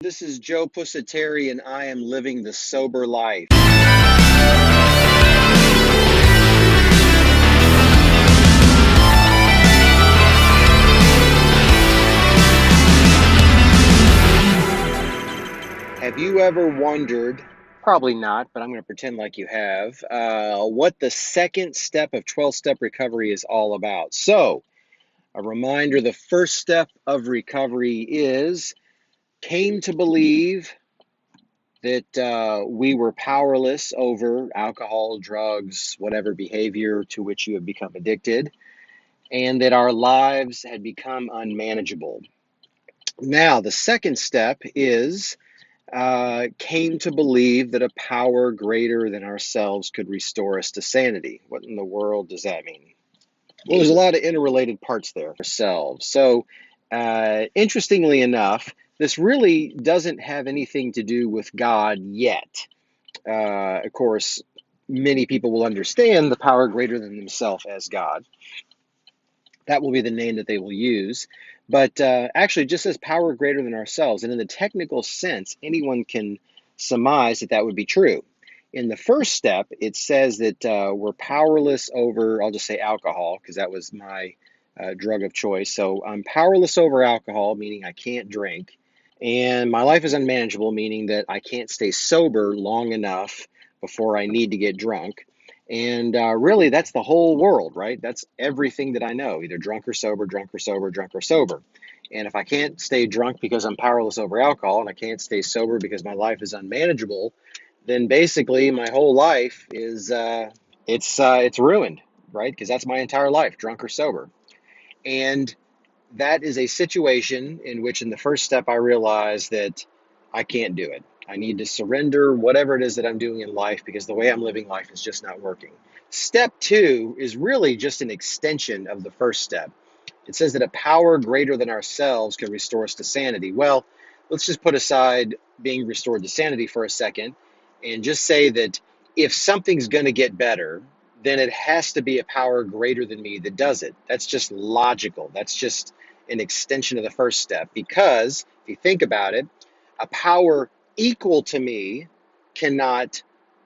This is Joe Pusateri, and I am living the sober life. Have you ever wondered, probably not, but I'm going to pretend like you have, what the second step of 12-step recovery is all about? So, a reminder, the first step of recovery is came to believe that we were powerless over alcohol, drugs, whatever behavior to which you have become addicted, and that our lives had become unmanageable. Now, the second step is came to believe that a power greater than ourselves could restore us to sanity. What in the world does that mean? Well, there's a lot of interrelated parts there. Ourselves. So, interestingly enough, this really doesn't have anything to do with God yet. Of course, many people will understand the power greater than themselves as God. That will be the name that they will use. But actually, it just says power greater than ourselves. And in the technical sense, anyone can surmise that that would be true. In the first step, it says that we're powerless over, I'll just say alcohol, because that was my drug of choice. So I'm powerless over alcohol, meaning I can't drink. And my life is unmanageable, meaning that I can't stay sober long enough before I need to get drunk. And really, that's the whole world, right? That's everything that I know, either drunk or sober, drunk or sober, drunk or sober. And if I can't stay drunk because I'm powerless over alcohol, and I can't stay sober because my life is unmanageable, then basically my whole life is it's ruined, right? Because that's my entire life, drunk or sober. And that is a situation in which, in the first step, I realize that I can't do it. I need to surrender whatever it is that I'm doing in life because the way I'm living life is just not working. Step two is really just an extension of the first step. It says that a power greater than ourselves can restore us to sanity. Well, let's just put aside being restored to sanity for a second and just say that if something's going to get better, then it has to be a power greater than me that does it. That's just logical. That's just an extension of the first step. Because if you think about it, a power equal to me cannot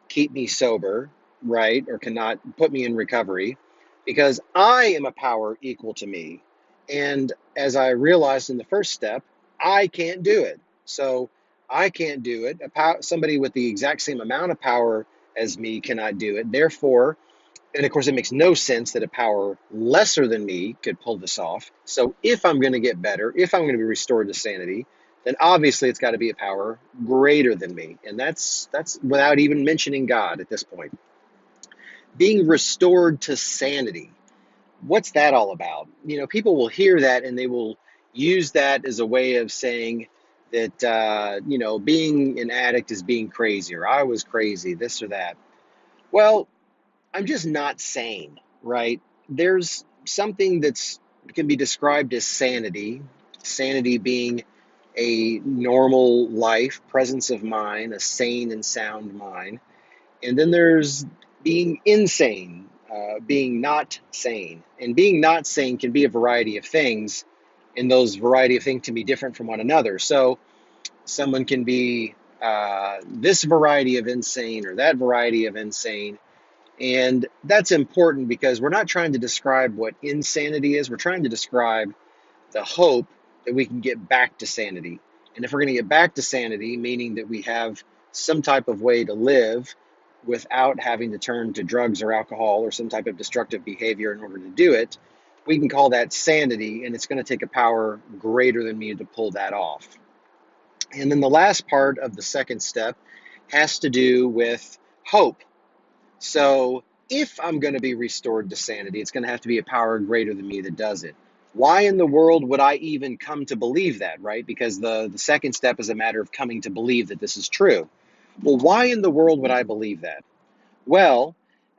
keep me sober, right? Or cannot put me in recovery because I am a power equal to me. And as I realized in the first step, I can't do it. So I can't do it. Somebody with the exact same amount of power as me cannot do it. Therefore, and of course, it makes no sense that a power lesser than me could pull this off. So if I'm going to get better, if I'm going to be restored to sanity, then obviously it's got to be a power greater than me. And that's without even mentioning God at this point. Being restored to sanity. What's that all about? You know, people will hear that and they will use that as a way of saying that, being an addict is being crazy, or I was crazy, this or that. Well, I'm just not sane, right? There's something that's can be described as sanity, sanity being a normal life, presence of mind, a sane and sound mind. And then there's being insane, being not sane. And being not sane can be a variety of things, and those variety of things can be different from one another. So someone can be this variety of insane or that variety of insane, and that's important because we're not trying to describe what insanity is. We're trying to describe the hope that we can get back to sanity. And if we're going to get back to sanity, meaning that we have some type of way to live without having to turn to drugs or alcohol or some type of destructive behavior in order to do it, we can call that sanity. And it's going to take a power greater than me to pull that off. And then the last part of the second step has to do with hope. So if I'm going to be restored to sanity, it's going to have to be a power greater than me that does it. Why in the world would I even come to believe that, right? Because the second step is a matter of coming to believe that this is true. Well, why in the world would I believe that? Well,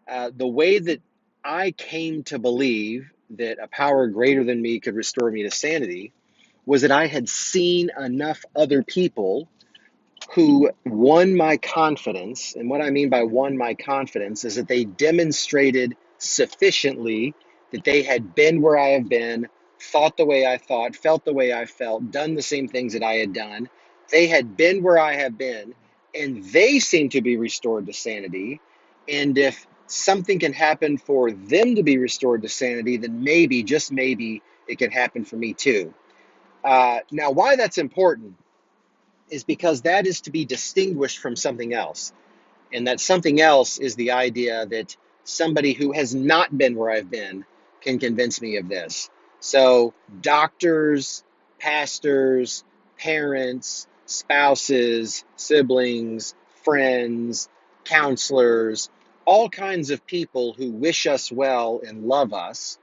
the way that I came to believe that a power greater than me could restore me to sanity was that I had seen enough other people who won my confidence. And what I mean by won my confidence is that they demonstrated sufficiently that they had been where I have been, thought the way I thought, felt the way I felt, done the same things that I had done, they had been where I have been, and they seem to be restored to sanity. And if something can happen for them to be restored to sanity, then maybe, just maybe, it can happen for me too. Now, why that's important is because that is to be distinguished from something else. And that something else is the idea that somebody who has not been where I've been can convince me of this. So, doctors, pastors, parents, spouses, siblings, friends, counselors, all kinds of people who wish us well and love us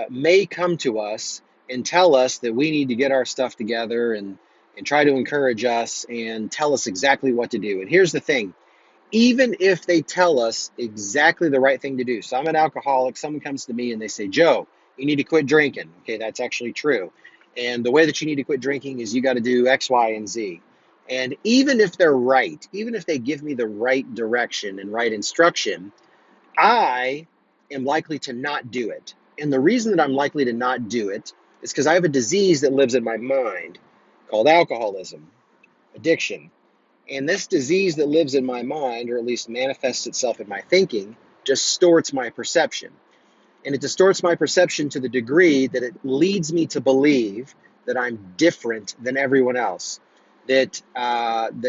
may come to us and tell us that we need to get our stuff together and try to encourage us and tell us exactly what to do. And here's the thing, even if they tell us exactly the right thing to do. So I'm an alcoholic. Someone comes to me and they say, Joe, you need to quit drinking. Okay, that's actually true. And the way that you need to quit drinking is you got to do X, Y, and Z. And even if they're right, even if they give me the right direction and right instruction, I am likely to not do it. And the reason that I'm likely to not do it is because I have a disease that lives in my mind called alcoholism, addiction. And this disease that lives in my mind, or at least manifests itself in my thinking, distorts my perception. And it distorts my perception to the degree that it leads me to believe that I'm different than everyone else, that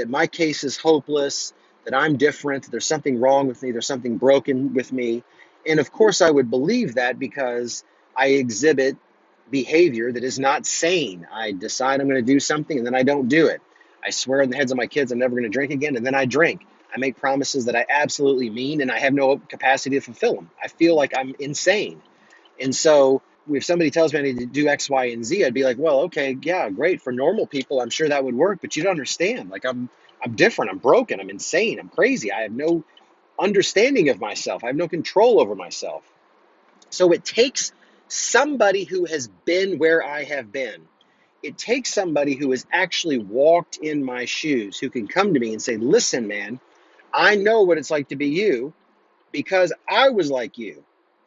my case is hopeless, that I'm different, that there's something wrong with me, there's something broken with me. And of course, I would believe that because I exhibit behavior that is not sane. I decide I'm going to do something and then I don't do it. I swear in the heads of my kids I'm never going to drink again, and then I drink. I make promises that I absolutely mean, and I have no capacity to fulfill them. I feel like I'm insane. And so if somebody tells me I need to do X, Y, and Z, I'd be like, well, okay, yeah, great. For normal people, I'm sure that would work, but you don't understand. Like I'm different. I'm broken. I'm insane. I'm crazy. I have no understanding of myself. I have no control over myself. So it takes somebody who has been where I have been. It takes somebody who has actually walked in my shoes, who can come to me and say, listen, man, I know what it's like to be you because I was like you.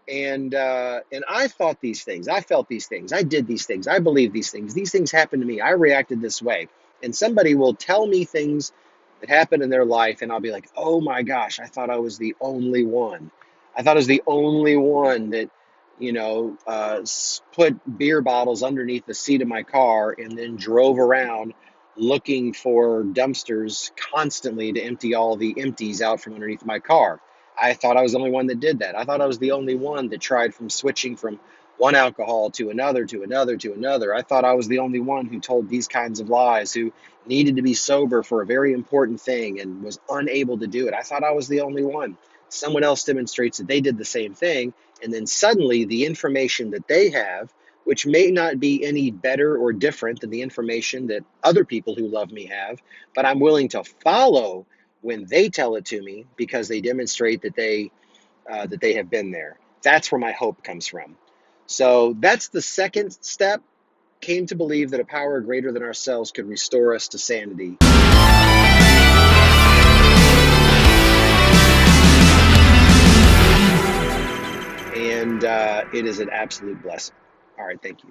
And I thought these things, I felt these things, I did these things, I believed these things happened to me, I reacted this way. And somebody will tell me things that happened in their life, and I'll be like, oh my gosh, I thought I was the only one. I thought I was the only one that, put beer bottles underneath the seat of my car and then drove around looking for dumpsters constantly to empty all the empties out from underneath my car. I thought I was the only one that did that. I thought I was the only one that tried from switching from one alcohol to another, to another, to another. I thought I was the only one who told these kinds of lies, who needed to be sober for a very important thing and was unable to do it. I thought I was the only one. Someone else demonstrates that they did the same thing, and then suddenly the information that they have, which may not be any better or different than the information that other people who love me have, but I'm willing to follow when they tell it to me because they demonstrate that they have been there. That's where my hope comes from. So that's the second step. Came to believe that a power greater than ourselves could restore us to sanity. And it is an absolute blessing. All right, thank you.